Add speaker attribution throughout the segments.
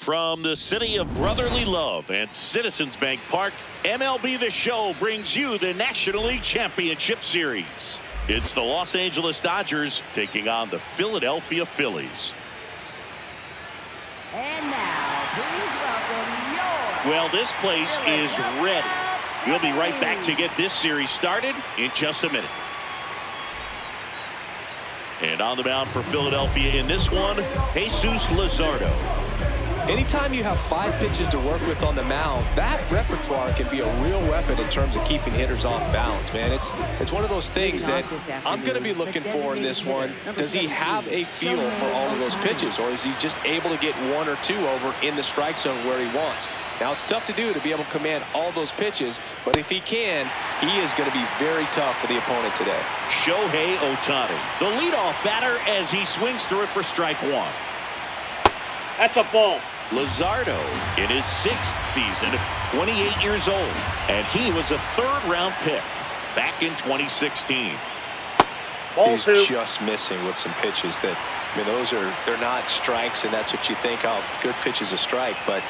Speaker 1: From the city of brotherly love and Citizens Bank Park, MLB The Show brings you the National League Championship Series. It's the Los Angeles Dodgers taking on the Philadelphia Phillies.
Speaker 2: And now, please welcome your...
Speaker 1: Well, this place is ready. We'll be right back to get this series started in just a minute. And on the mound for Philadelphia in this one, Jesus Luzardo.
Speaker 3: Anytime you have 5 pitches to work with on the mound, that repertoire can be a real weapon in terms of keeping hitters off balance, man. It's one of those things that I'm going to be looking for in this one. Does he have a feel for all of those pitches, or is he just able to get 1 or 2 over in the strike zone where he wants? Now, it's tough to do to be able to command all those pitches, but if he can, he is going to be very tough for the opponent today.
Speaker 1: Shohei Ohtani, the leadoff batter, as he swings through it for strike 1.
Speaker 4: That's a ball.
Speaker 1: Luzardo in his 6th season, 28 years old, and he was a 3rd-round pick back in 2016.
Speaker 3: He's just missing with some pitches that, I mean, they're not strikes, and that's what you think, oh, good pitch is a strike, but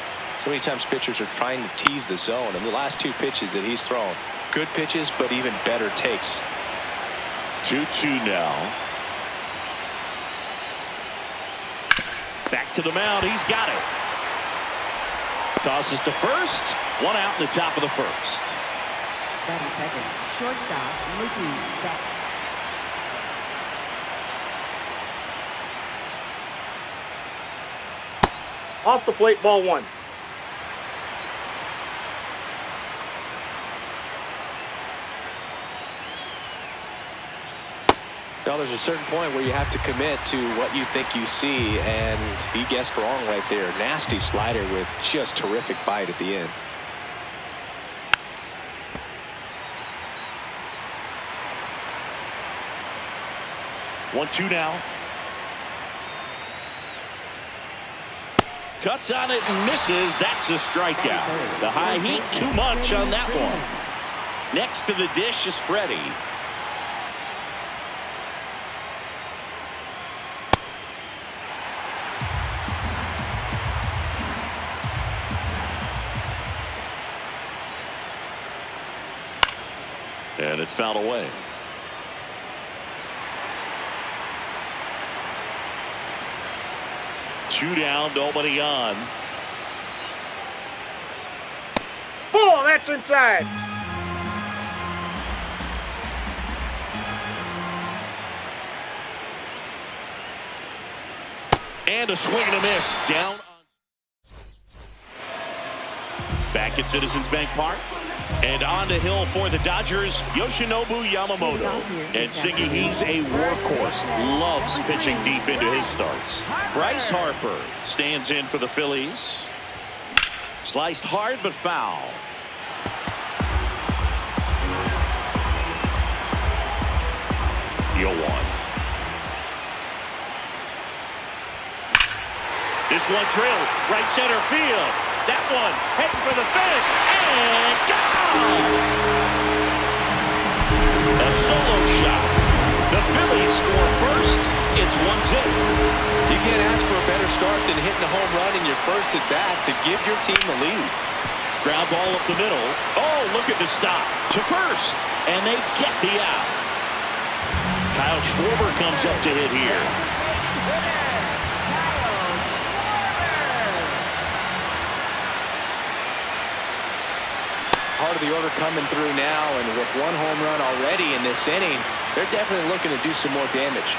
Speaker 3: so many times pitchers are trying to tease the zone, and the last 2 pitches that he's thrown, good pitches, but even better takes.
Speaker 1: 2-2 now. Back to the mound, he's got it. Tosses to first. 1 out in the top of the 1st.
Speaker 2: 30 seconds. Shortstop, Mookie Betts.
Speaker 4: Off the plate, ball 1.
Speaker 3: Well, there's a certain point where you have to commit to what you think you see, and he guessed wrong right there. Nasty slider with just terrific bite at the end.
Speaker 1: One, 2 now. Cuts on it and misses. That's a strikeout. The high heat, too much on that one. Next to the dish is Freddie. And it's fouled away. Two down, nobody on.
Speaker 4: Ball, that's inside.
Speaker 1: And a swing and a miss. Down. Back at Citizens Bank Park. And on the hill for the Dodgers, Yoshinobu Yamamoto. And Siggy, he's a workhorse. Loves pitching deep into his starts. Bryce Harper stands in for the Phillies. Sliced hard but foul. Deal 1. This one drilled right center field. That one heading for the fence, and gone! A solo shot. The Phillies score first. It's 1-0.
Speaker 3: You can't ask for a better start than hitting a home run in your first at bat to give your team the lead.
Speaker 1: Ground ball up the middle. Oh, look at the stop. To first, and they get the out. Kyle Schwarber comes up to hit here.
Speaker 3: Part of the order coming through now, and with 1 home run already in this inning, they're definitely looking to do some more damage.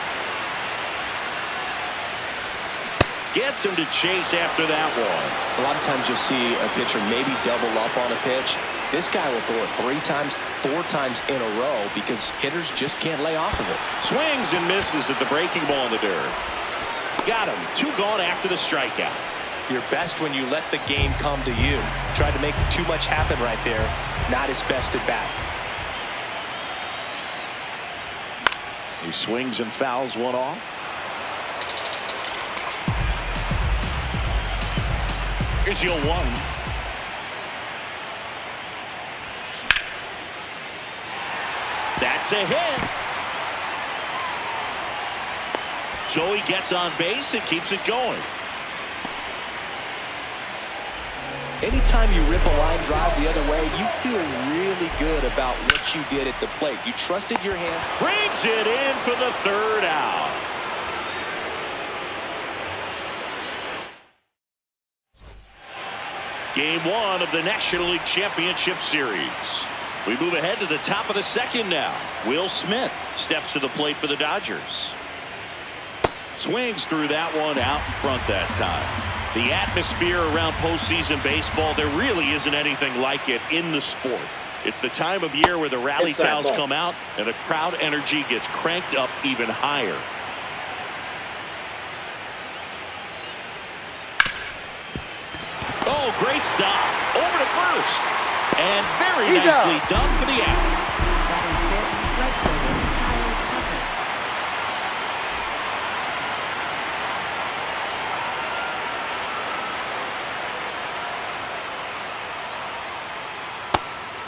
Speaker 1: Gets him to chase after that one.
Speaker 3: A lot of times you'll see a pitcher maybe double up on a pitch. This guy will throw it 3 times, 4 times in a row because hitters just can't lay off of it.
Speaker 1: Swings and misses at the breaking ball in the dirt. Got him. 2 gone after the strikeout.
Speaker 3: You're best when you let the game come to you. Tried to make too much happen right there. Not his best at bat.
Speaker 1: He swings and fouls one off. Here's your 1. That's a hit. Joey gets on base and keeps it going.
Speaker 3: anytime you rip a line drive the other way, you feel really good about what you did at the plate. You trusted your hand.
Speaker 1: Brings it in for the third out. Game one of the National League Championship Series. We move ahead to the top of the second now. Will Smith steps to the plate for the Dodgers. Swings through that one out in front that time. The atmosphere around postseason baseball, there really isn't anything like it in the sport. It's the time of year where the rally towels come out and the crowd energy gets cranked up even higher. Oh, great stop. Over to first. And very nicely done for the out.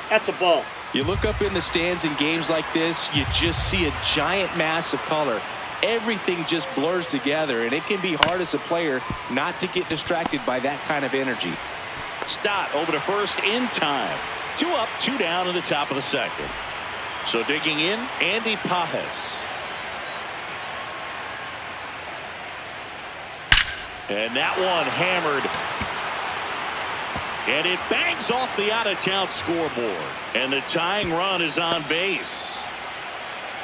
Speaker 4: That's a ball.
Speaker 3: You look up in the stands in games like this, you just see a giant mass of color. Everything just blurs together, and it can be hard as a player not to get distracted by that kind of energy.
Speaker 1: Stott over to first in time. 2 up, 2 down in the top of the second. So digging in, Andy Pajes. And that one hammered. And it bangs off the out-of-town scoreboard. And the tying run is on base.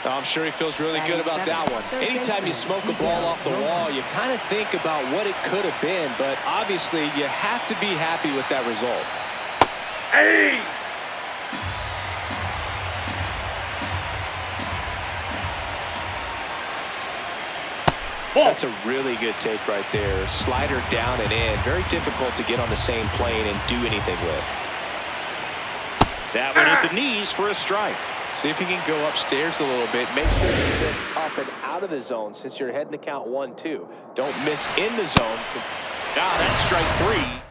Speaker 3: I'm sure he feels really good about that one. Anytime you smoke a ball off the wall, you kind of think about what it could have been, but obviously you have to be happy with that result.
Speaker 4: Hey!
Speaker 3: That's a really good take right there. Slider down and in. Very difficult to get on the same plane and do anything with.
Speaker 1: That one at the knees for a strike.
Speaker 3: See if you can go upstairs a little bit. Make sure you get up and out of the zone since you're heading to count 1-2. Don't miss in the zone.
Speaker 1: Now that's strike 3.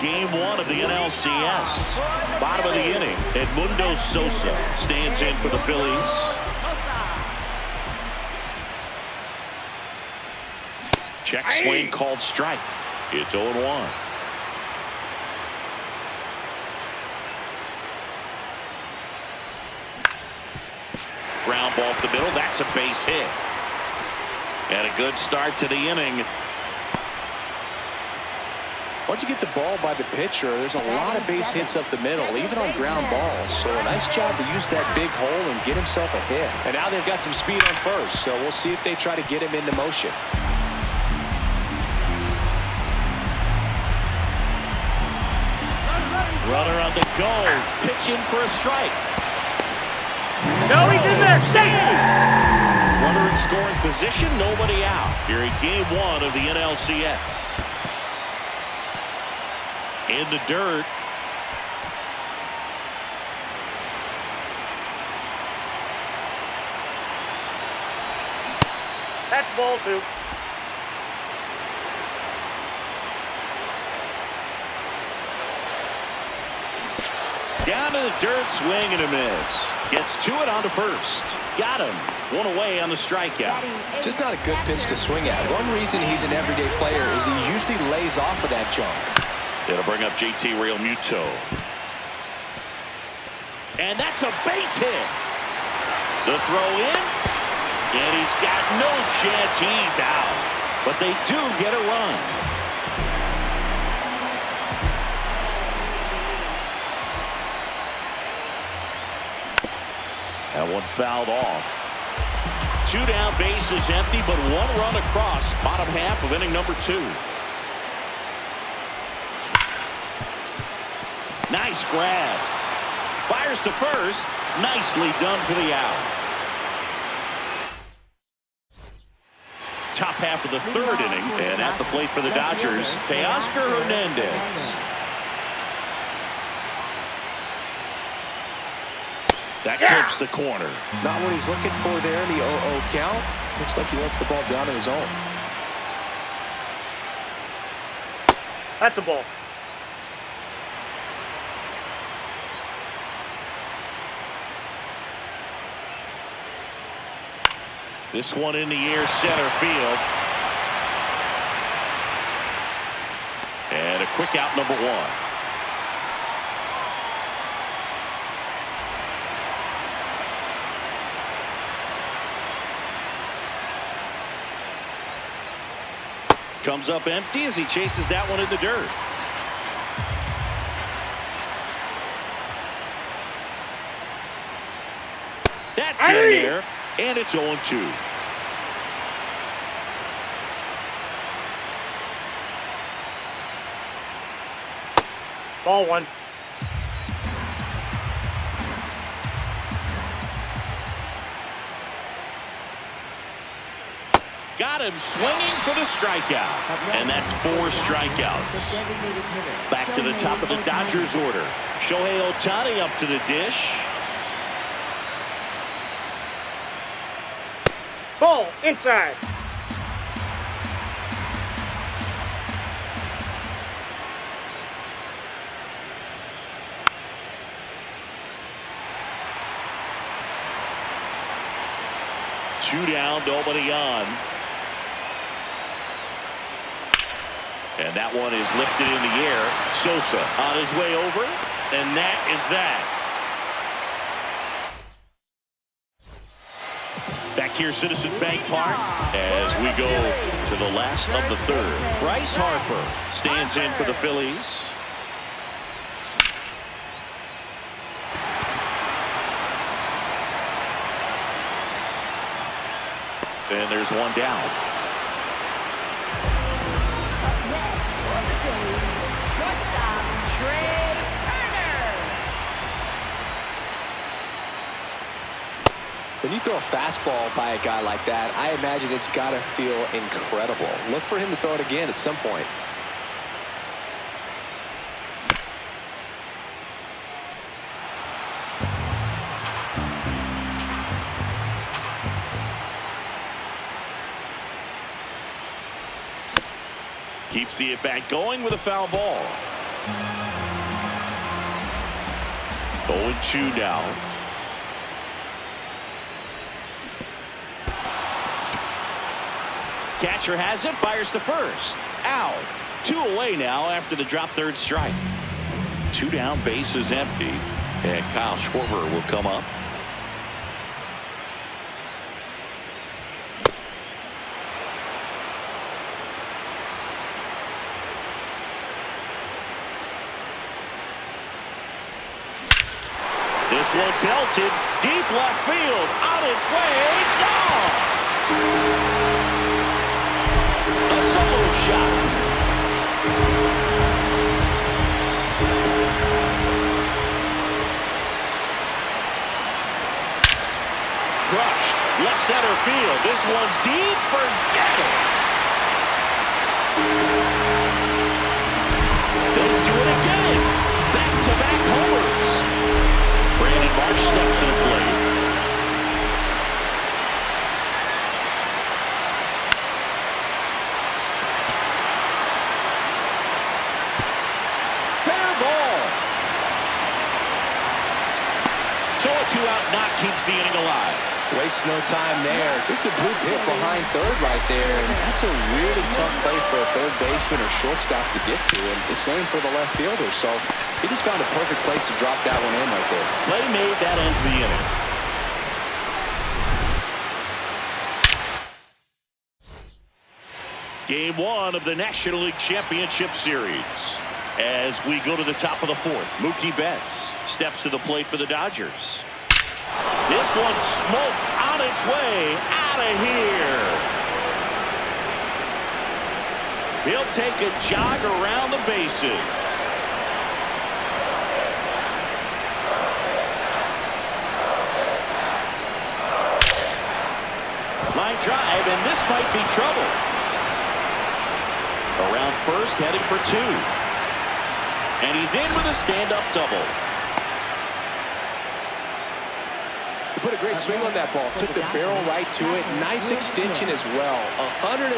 Speaker 1: Game 1 of the NLCS. Bottom of the inning. Edmundo Sosa stands in for the Phillies. Check swing called strike. It's 0-1. Ground ball up the middle. That's a base hit. And a good start to the inning.
Speaker 3: Once you get the ball by the pitcher, there's a lot of base hits up the middle, even on ground balls. So a nice job to use that big hole and get himself a hit. And now they've got some speed on first, so we'll see if they try to get him into motion.
Speaker 1: Runner on the go. Pitching for a strike.
Speaker 4: No, he's in there. Safety.
Speaker 1: Runner in scoring position. Nobody out. Here in game 1 of the NLCS. In the dirt.
Speaker 4: That's ball 2.
Speaker 1: Down to the dirt, swing and a miss. Gets to it on to first. Got him. 1 away on the strikeout.
Speaker 3: Just not a good pitch to swing at. One reason he's an everyday player is he usually lays off of that junk.
Speaker 1: It'll bring up JT Realmuto. And that's a base hit. The throw in. And he's got no chance. He's out. But they do get a run. That one fouled off. 2 down, bases empty, but 1 run across. Bottom half of inning number 2. Nice grab. Fires to first. Nicely done for the out. Top half of the 3rd inning, and at the plate for the Dodgers, Teoscar Hernandez. That clips the corner.
Speaker 3: Not what he's looking for there in the 0-0 count. Looks like he wants the ball down in his zone.
Speaker 4: That's a ball.
Speaker 1: This one in the air, center field. quick out number 1. Comes up empty as he chases that one in the dirt. That's in there, and it's 0-2.
Speaker 4: Ball 1.
Speaker 1: Got him swinging for the strikeout. And that's 4 strikeouts. Back to the top of the Dodgers order. Shohei Ohtani up to the dish.
Speaker 4: Ball inside.
Speaker 1: Two down, nobody on. And that one is lifted in the air. Sosa on his way over, and that is that. Back here, Citizens Bank Park, as we go to the last of the third. Bryce Harper stands in for the Phillies. And there's one down.
Speaker 3: When you throw a fastball by a guy like that, I imagine it's got to feel incredible. Look for him to throw it again at some point.
Speaker 1: Keeps the at-bat going with a foul ball. 0-2 now. Catcher has it, fires to first. Out. 2 away now after the drop third strike. 2 down, base is empty. And Kyle Schwarber will come up. This one belted deep left field, on its way, gone. A solo shot. Crushed left center field. This one's deep, forget it. They do it again. Back-to-back homers. Brandon Marsh steps to the plate. Fair ball. So a 2-out knock keeps the inning alive.
Speaker 3: Waste no time there. Just a blue hit behind third right there. And that's a really tough play for a third baseman or shortstop to get to. And the same for the left fielder. So he just found a perfect place to drop that one in right there.
Speaker 1: Play made, that ends the inning. Game 1 of the National League Championship Series. As we go to the top of the 4th, Mookie Betts steps to the plate for the Dodgers. This one smoked on its way out of here. He'll take a jog around the bases. Line drive, and this might be trouble. Around first, heading for 2. And he's in with a stand-up double.
Speaker 3: Put a great swing on that ball. Took the barrel right to it. Nice extension as well. 105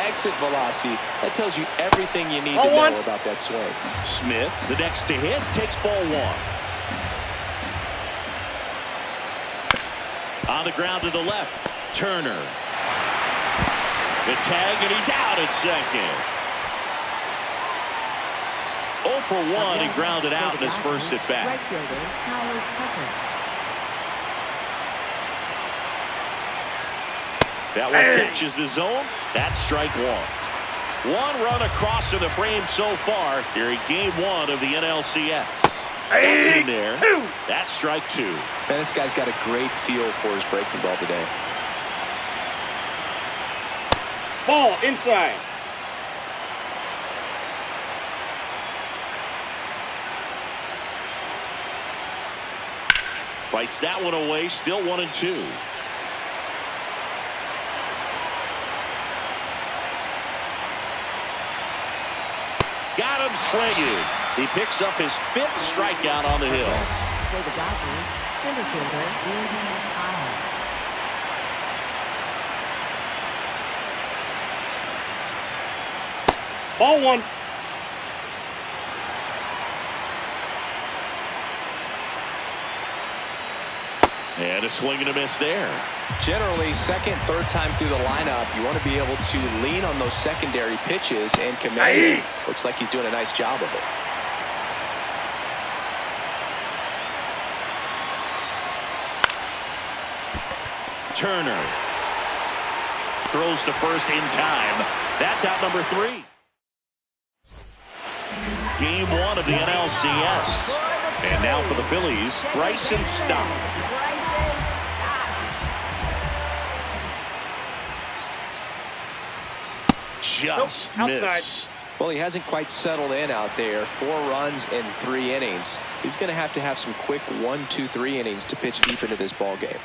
Speaker 3: exit velocity. That tells you everything you need to know about that swing.
Speaker 1: Smith, the next to hit, takes ball 1. On the ground to the left, Turner. The tag, and he's out at second. 0 for 1. He grounded out in his first at bat.
Speaker 2: Right fielder, Howard Tucker.
Speaker 1: That one catches the zone. That's strike one. One run across to the frame so far here in game one of the NLCS. That's in there. That's strike two.
Speaker 3: Man, this guy's got a great feel for his breaking ball today.
Speaker 4: Ball inside.
Speaker 1: Fights that one away. Still 1-2. Got him swinging. He picks up his 5th strikeout on the hill.
Speaker 2: For the Dodgers, center fielder,
Speaker 4: Ball one.
Speaker 1: And a swing and a miss there.
Speaker 3: Generally, second, third time through the lineup, you want to be able to lean on those secondary pitches and command it. Looks like he's doing a nice job of it.
Speaker 1: Turner throws to first in time. That's out number 3. Game one of the NLCS. And now for the Phillies, Bryson Stott. Just missed.
Speaker 3: Well, he hasn't quite settled in out there. 4 runs in 3 innings. He's going to have some quick 1, 2, 3 innings to pitch deep into this ball game.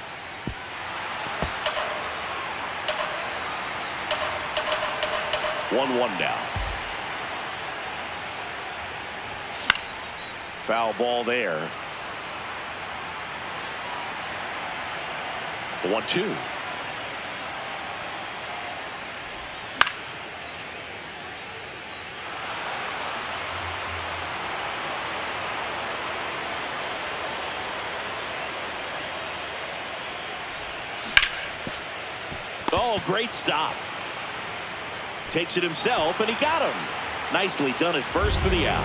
Speaker 1: One now. Foul ball there. 1-2. Oh, great stop. Takes it himself, and he got him. Nicely done at first for the out.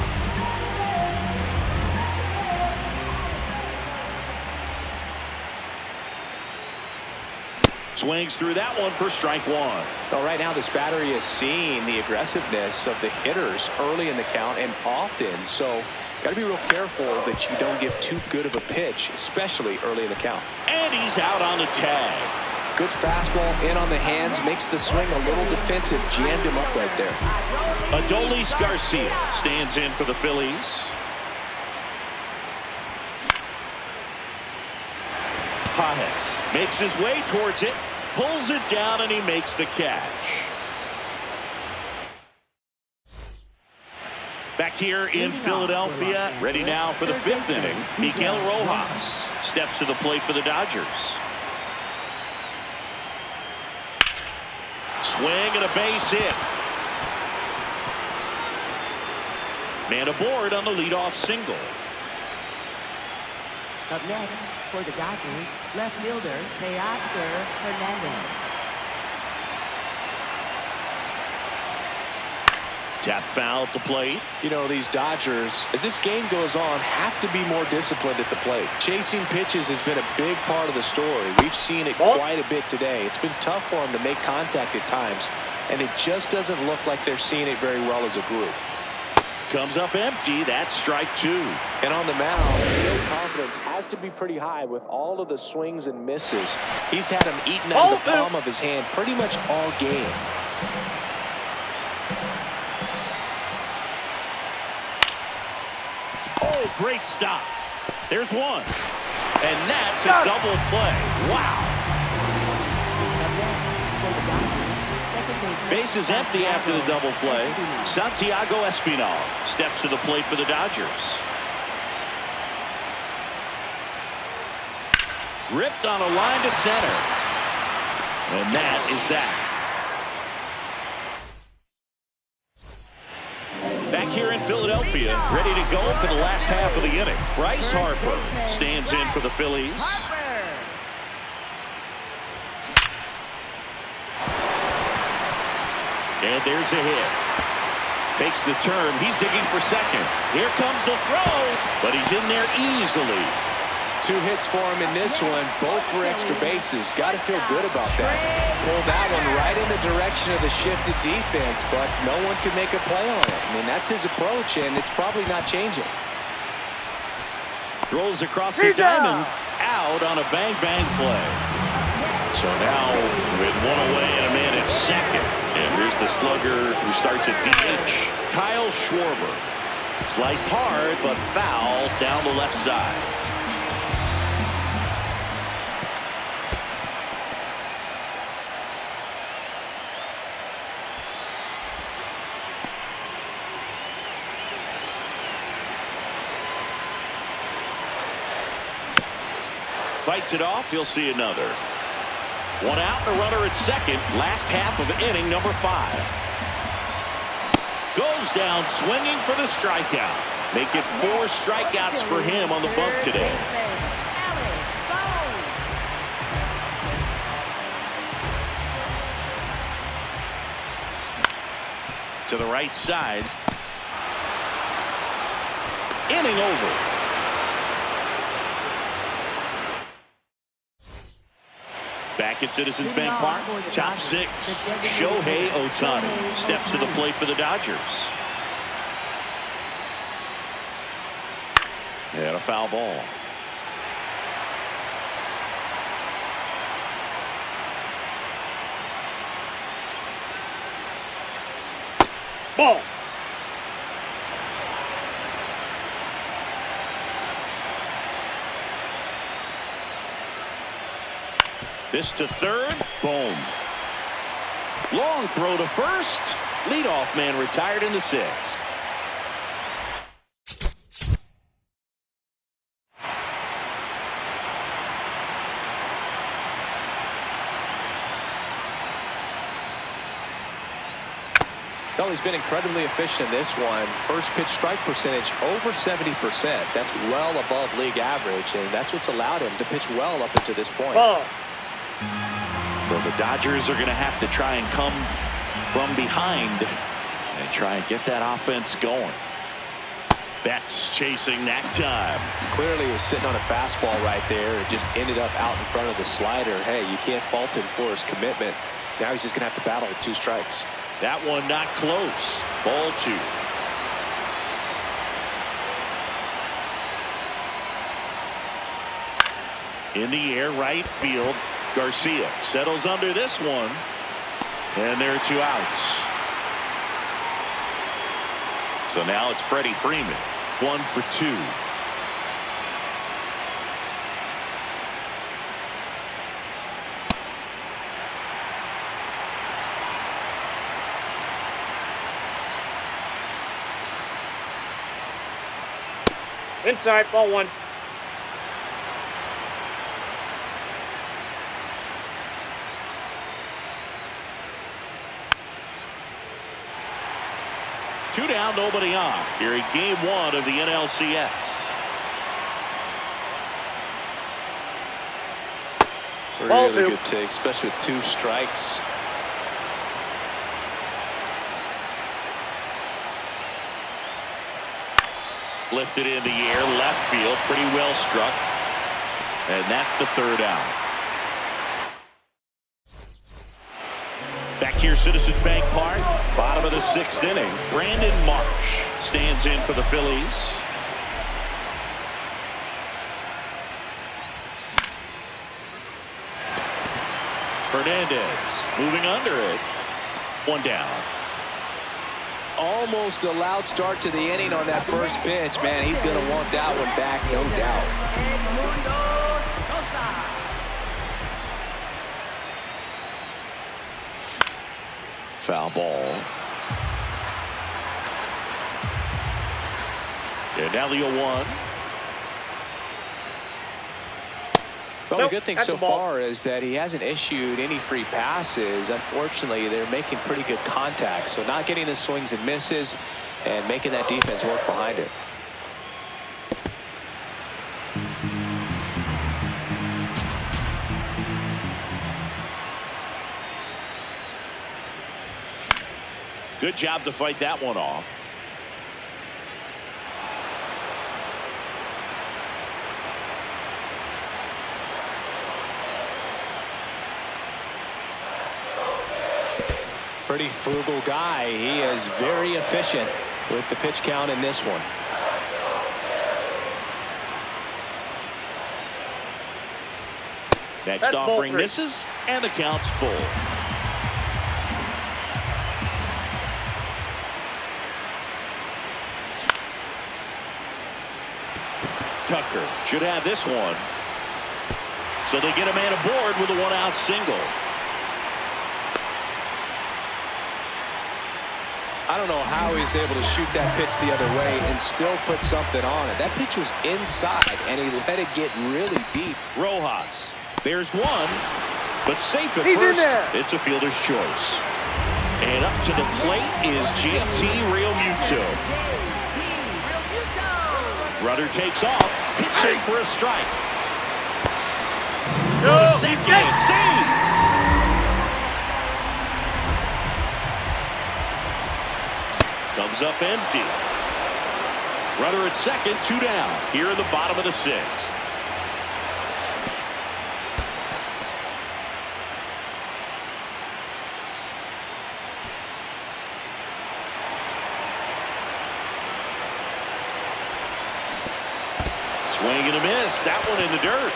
Speaker 1: Swings through that one for strike one.
Speaker 3: Well, right now this battery is seeing the aggressiveness of the hitters early in the count and often. So got to be real careful that you don't give too good of a pitch, especially early in the count.
Speaker 1: And he's out on the tag.
Speaker 3: Good fastball in on the hands, makes the swing a little defensive, jammed him up right there.
Speaker 1: Adolis Garcia stands in for the Phillies. Pages makes his way towards it, pulls it down, and he makes the catch. Back here in Philadelphia, ready now for the 5th inning. Miguel Rojas steps to the plate for the Dodgers. Swing and a base hit. Man aboard on the leadoff single.
Speaker 2: Up next for the Dodgers, left fielder, Teoscar Hernandez.
Speaker 1: Tap foul at the plate.
Speaker 3: You know, these Dodgers, as this game goes on, have to be more disciplined at the plate. Chasing pitches has been a big part of the story. We've seen it quite a bit today. It's been tough for them to make contact at times, and it just doesn't look like they're seeing it very well as a group.
Speaker 1: Comes up empty. That's strike 2.
Speaker 3: And on the mound, field confidence has to be pretty high with all of the swings and misses. He's had them eaten out of the palm of his hand pretty much all game.
Speaker 1: Oh, great stop. There's one. And that's a double play. Wow. Base is empty after the double play. Santiago Espinal steps to the plate for the Dodgers. Ripped on a line to center. And that is that. Back here in Philadelphia, ready to go for the last half of the inning. Bryce Harper stands in for the Phillies. And there's a hit. Takes the turn. He's digging for second. Here comes the throw, but he's in there easily.
Speaker 3: 2 hits for him in this one, both for extra bases. Got to feel good about that. Pulled that one right in the direction of the shifted defense, but no one could make a play on it. I mean, that's his approach, and it's probably not changing.
Speaker 1: Throws across the diamond, out on a bang-bang play. So now with 1 away and a man at second. And here's the slugger who starts at DH, Kyle Schwarber. Sliced hard, but foul down the left side. Fights it off. He'll see another. 1 out and a runner at second. Last half of inning number 5. Goes down swinging for the strikeout. Make it 4 strikeouts for him on the bump today. To the right side. Inning over. Back at Citizens Bank Park, top 6, Shohei Ohtani steps to the plate for the Dodgers. And a foul ball.
Speaker 4: Ball.
Speaker 1: This to third. Boom. Long throw to first. Leadoff man retired in the 6th.
Speaker 3: Well, he's been incredibly efficient in this one. First pitch strike percentage over 70%. That's well above league average, and that's what's allowed him to pitch well up until this point.
Speaker 4: Ball.
Speaker 1: So the Dodgers are going to have to try and come from behind and try and get that offense going. That's chasing that time.
Speaker 3: Clearly he was sitting on a fastball right there. It just ended up out in front of the slider. Hey, you can't fault him for his commitment. Now he's just going to have to battle with 2 strikes.
Speaker 1: That one not close. Ball 2. In the air, right field. Garcia settles under this one. And there are 2 outs. So now it's Freddie Freeman. 1 for 2.
Speaker 4: Inside, ball 1.
Speaker 1: Two down, nobody on. Here in game 1 of the NLCS.
Speaker 3: Really good take, especially with 2 strikes.
Speaker 1: Lifted in the air, left field, pretty well struck. And that's the 3rd out. Back here, Citizens Bank Park, bottom of the 6th inning. Brandon Marsh stands in for the Phillies. Hernandez moving under it. 1 down.
Speaker 3: Almost a loud start to the inning on that first pitch. Man, he's going to want that one back, no doubt.
Speaker 1: Foul ball. And now the 0-1.
Speaker 3: Well, the good thing so far is that he hasn't issued any free passes. Unfortunately, they're making pretty good contact. So not getting the swings and misses and making that defense work behind it.
Speaker 1: Good job to fight that one off.
Speaker 3: Pretty frugal guy. He is very efficient with the pitch count in this one.
Speaker 1: Next offering misses, and the count's full. Tucker should have this one. So they get a man aboard with a one-out single.
Speaker 3: I don't know how he's able to shoot that pitch the other way and still put something on it. That pitch was inside, and he let it get really deep.
Speaker 1: Rojas. There's one, but safe at first. It's a fielder's choice. And up to the plate is JT Realmuto. Rudder takes off, pitching for a strike.
Speaker 4: No,
Speaker 1: second, save. Comes up empty. Runner at second, 2 down. Here in the bottom of the 6th. Swing and a miss. That one in the dirt.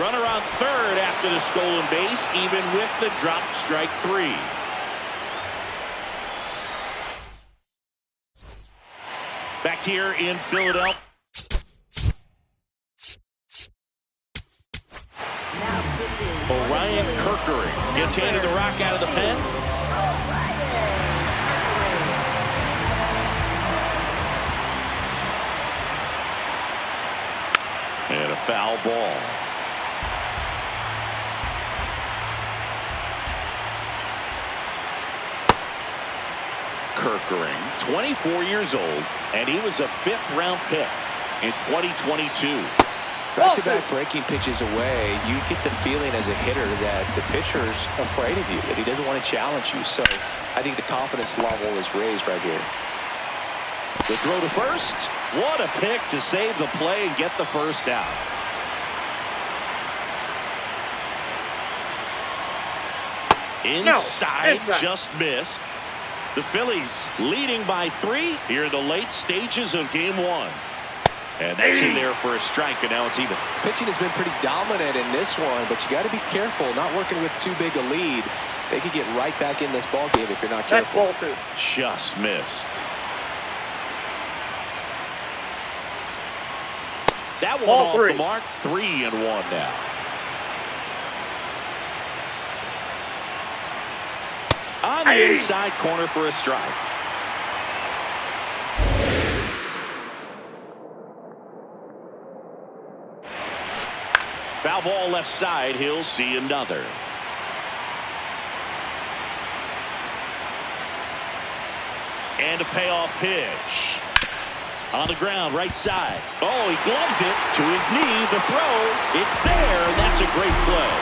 Speaker 1: Runner on third after the stolen base, even with the dropped strike 3. Back here in Philadelphia. Orion Kerkering gets handed the rock out of the pen. And a foul ball. Kerkering, 24 years old, and he was a 5th-round pick in 2022.
Speaker 3: Back-to-back breaking pitches away, you get the feeling as a hitter that the pitcher's afraid of you, that he doesn't want to challenge you. So I think the confidence level is raised right here.
Speaker 1: The throw to first. What a pick to save the play and get the first out. Inside, just missed. The Phillies leading by 3 here in the late stages of game 1. And that's in there for a strike, and now it's even.
Speaker 3: Pitching has been pretty dominant in this one, but you got to be careful, not working with too big a lead. They could get right back in this ball game if you're not careful.
Speaker 1: Just missed. That one off the mark. 3-1 now. On the inside corner for a strike. Foul ball left side. He'll see another. And a payoff pitch. On the ground, right side. Oh, he gloves it to his knee. The throw. It's there, and that's a great play.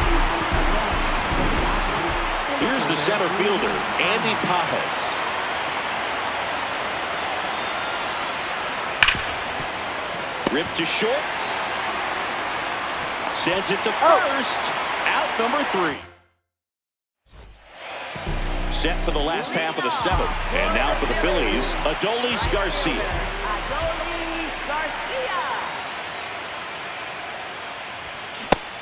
Speaker 1: Here's the center fielder, Andy Pajas. Ripped to short. Sends it to first. Out number 3. Set for the last half of the 7th. And now for the Phillies, Adolis Garcia.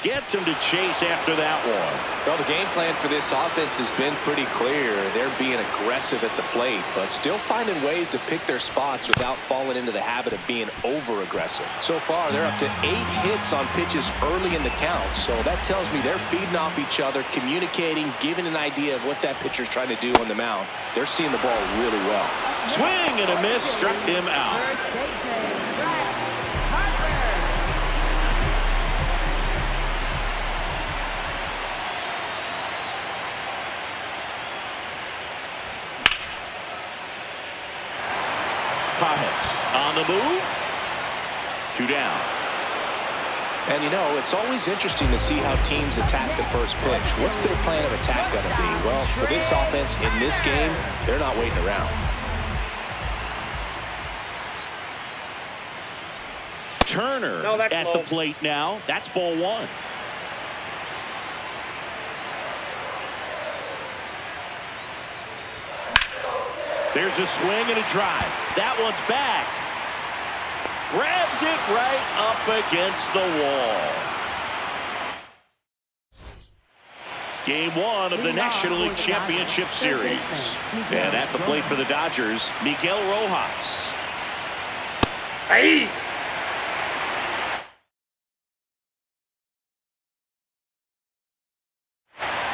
Speaker 1: Gets him to chase after that one.
Speaker 3: Well, the game plan for this offense has been pretty clear. They're being aggressive at the plate, but still finding ways to pick their spots without falling into the habit of being over-aggressive. So far, they're up to 8 hits on pitches early in the count, so that tells me they're feeding off each other, communicating, giving an idea of what that pitcher's trying to do on the mound. They're seeing the ball really well.
Speaker 1: Swing and a miss, struck him out. Pajas on the move. 2 down.
Speaker 3: And, you know, it's always interesting to see how teams attack the first pitch. What's their plan of attack going to be? Well, for this offense in this game, they're not waiting around.
Speaker 1: Turner at the plate now. That's ball one. There's a swing and a drive. That one's back. Grabs it right up against the wall. Game one of the National League Championship Series. And at the plate for the Dodgers, Miguel Rojas.
Speaker 4: Hey!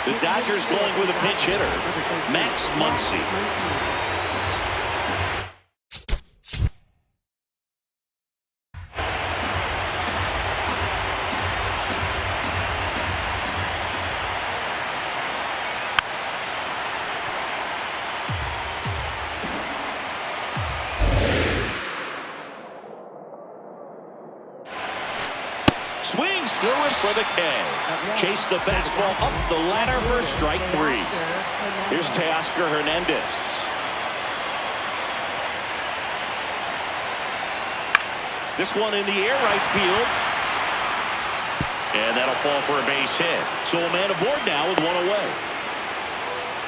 Speaker 1: The Dodgers going with a pinch hitter, Max Muncy. Swings through it for the K. Chase the fastball up the ladder for strike three. Here's Teoscar Hernandez. This one in the air, right field. And that'll fall for a base hit. So a man aboard now with one away.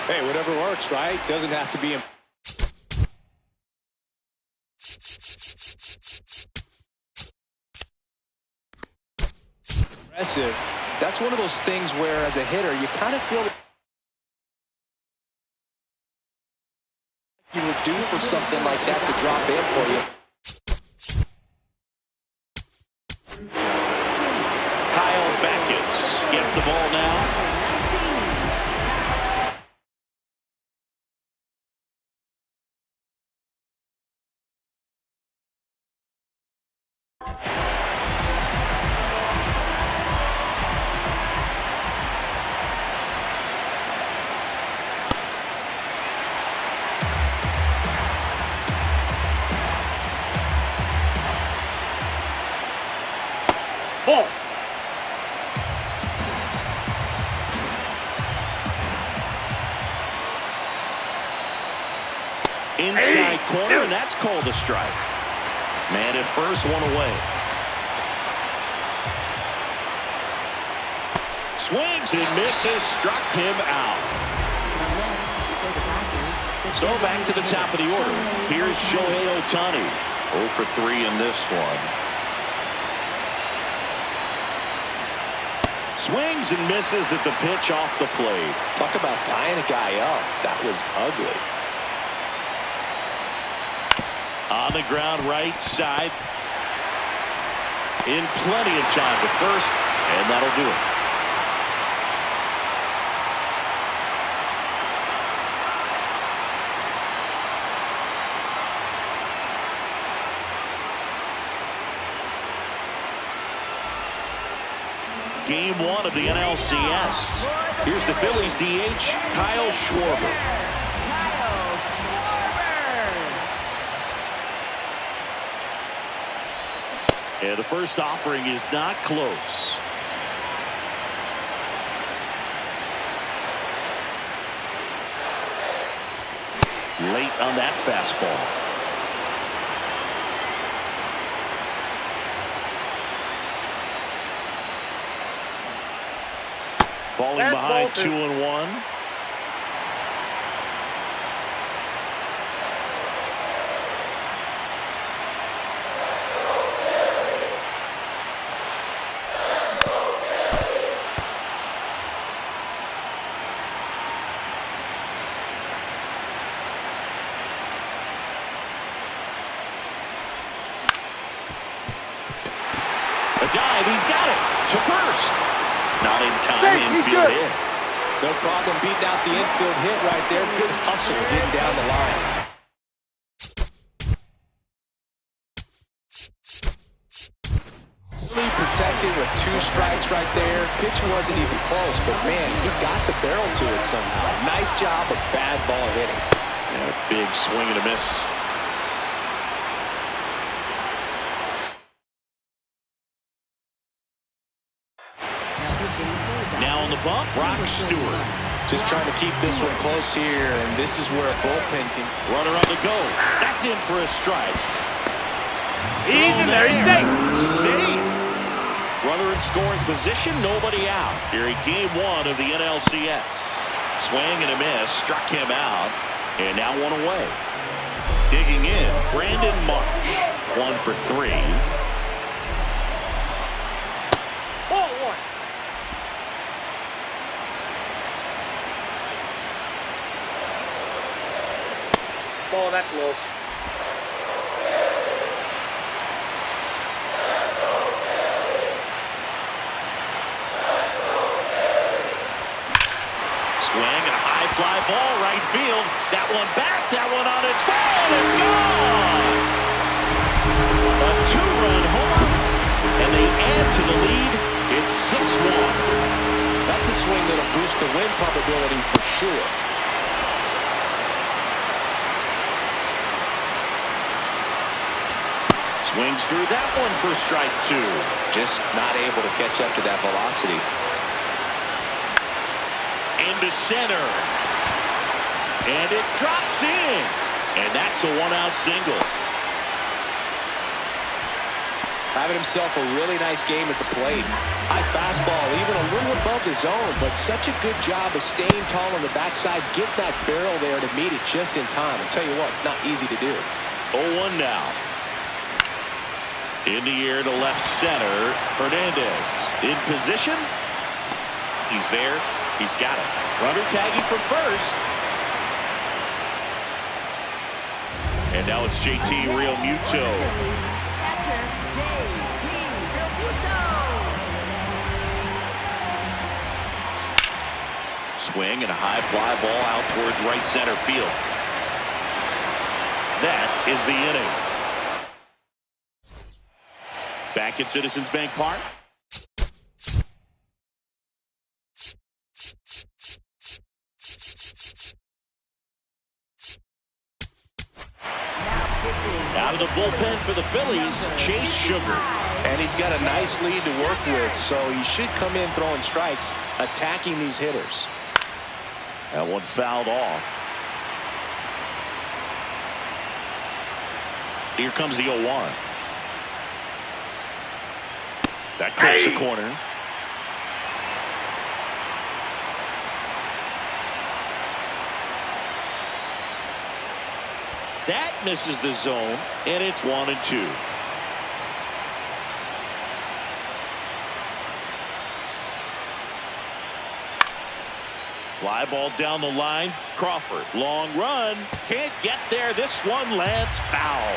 Speaker 3: Hey, whatever works, right? Doesn't have to be impressive. That's one of those things where, as a hitter, you kind of feel you were due for something like that to drop in for you.
Speaker 1: Kyle Backus gets the ball now.
Speaker 4: Ball.
Speaker 1: Inside corner, and that's called a strike. Man at first, one away. Swings and misses, struck him out. So back to the top of the order. Here's Shohei Ohtani. 0 for 3 in this one. Swings and misses at the pitch off the plate.
Speaker 3: Talk about tying a guy up. That was ugly.
Speaker 1: On the ground, right side. In plenty of time to first, and that'll do it. Game one of the NLCS. Here's the Phillies DH, Kyle Schwarber. And the first offering is not close. Late on that fastball. Falling behind 2-1. A dive, he's got it to first. Not in time, infield hit.
Speaker 3: No problem beating out the infield hit right there. Good hustle getting down the line. Really protected with 2 strikes right there. Pitch wasn't even close, but man, he got the barrel to it somehow. Nice job of bad ball hitting.
Speaker 1: Yeah, big swing and a miss. Stewart.
Speaker 3: Just trying to keep this one close here, and this is where a bullpen can...
Speaker 1: Runner on the go. That's in for a strike.
Speaker 4: He's in there. He's safe.
Speaker 1: Safe. Runner in scoring position, nobody out. Here in game one of the NLCS. Swing and a miss, struck him out, and now one away. Digging in, Brandon Marsh. 1 for 3.
Speaker 4: Ball one. Ball, that's low.
Speaker 1: Swing and a high fly ball right field. That one back, that one on its way. It's gone. A 2-run home, and they add to the lead. It's 6-1.
Speaker 3: That's a swing that'll boost the win probability for sure.
Speaker 1: Swings through that one for strike 2.
Speaker 3: Just not able to catch up to that velocity.
Speaker 1: Into center. And it drops in. And that's a 1-out single.
Speaker 3: Having himself a really nice game at the plate. High fastball, even a little above the zone, but such a good job of staying tall on the backside, getting that barrel there to meet it just in time. I'll tell you what, it's not easy to do.
Speaker 1: 0-1 now. In the air to left center. Hernandez in position. He's there. He's got it. Runner tagging from first. And now it's JT Realmuto.
Speaker 2: Catcher, JT Realmuto.
Speaker 1: Swing and a high fly ball out towards right center field. That is the inning. Back at Citizens Bank Park. Out of the bullpen for the Phillies, Chase Sugar.
Speaker 3: And he's got a nice lead to work with, so he should come in throwing strikes, attacking these hitters.
Speaker 1: That one fouled off. Here comes the 0-1. That clips the corner. That misses the zone, and it's 1-2. Fly ball down the line. Crawford, long run. Can't get there. This one lands foul.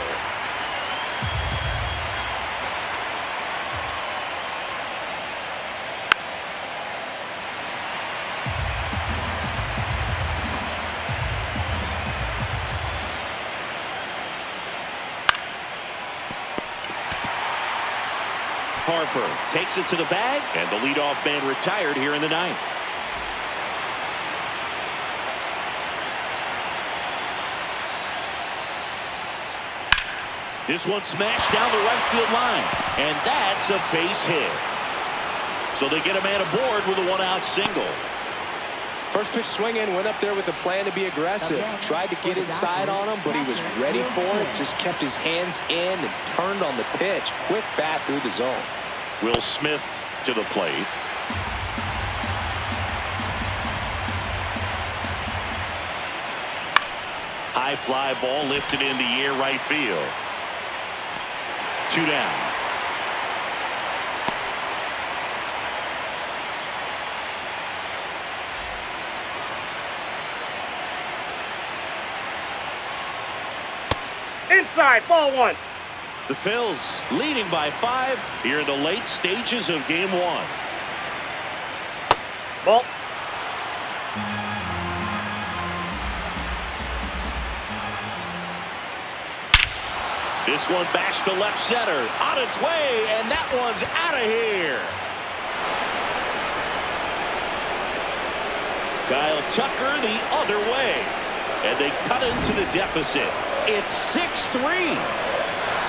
Speaker 1: Harper takes it to the bag, and the leadoff man retired here in the ninth. This one smashed down the right field line, and that's a base hit. So they get a man aboard with a 1-out single.
Speaker 3: First pitch swinging, went up there with a plan to be aggressive. Tried to get inside on him, but he was ready for it. Just kept his hands in and turned on the pitch. Quick bat through the zone.
Speaker 1: Will Smith to the plate. High fly ball lifted in the air right field. 2 down.
Speaker 4: Inside, ball one.
Speaker 1: The Phils leading by 5 here in the late stages of game 1.
Speaker 4: Ball.
Speaker 1: This one bashed to left center, on its way, and that one's out of here. Kyle Tucker the other way, and they cut into the deficit. It's 6-3.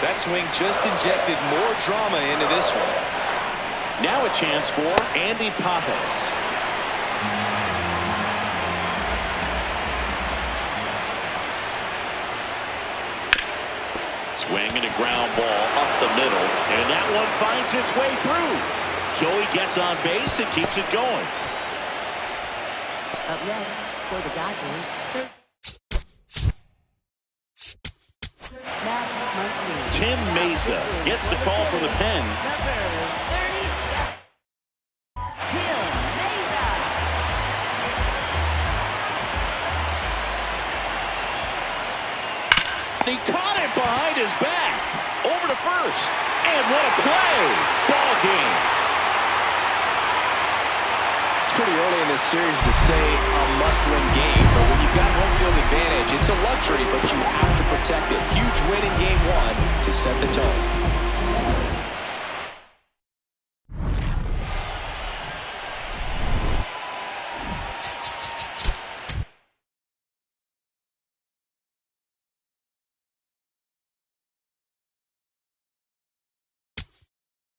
Speaker 3: That swing just injected more drama into this one.
Speaker 1: Now a chance for Andy Pappas. Swing and a ground ball up the middle, and that one finds its way through. Joey gets on base and keeps it going.
Speaker 2: Up next for the Dodgers,
Speaker 1: Tim Mesa gets the call from the pen.
Speaker 2: Number 37, Tim Mesa.
Speaker 1: He caught it behind his back. Over to first. And what a play. Ball game.
Speaker 3: It's pretty early in this series to say a must-win game, but when you've got home field advantage, it's a luxury, but you have to protect it. Huge win in game one to set the tone.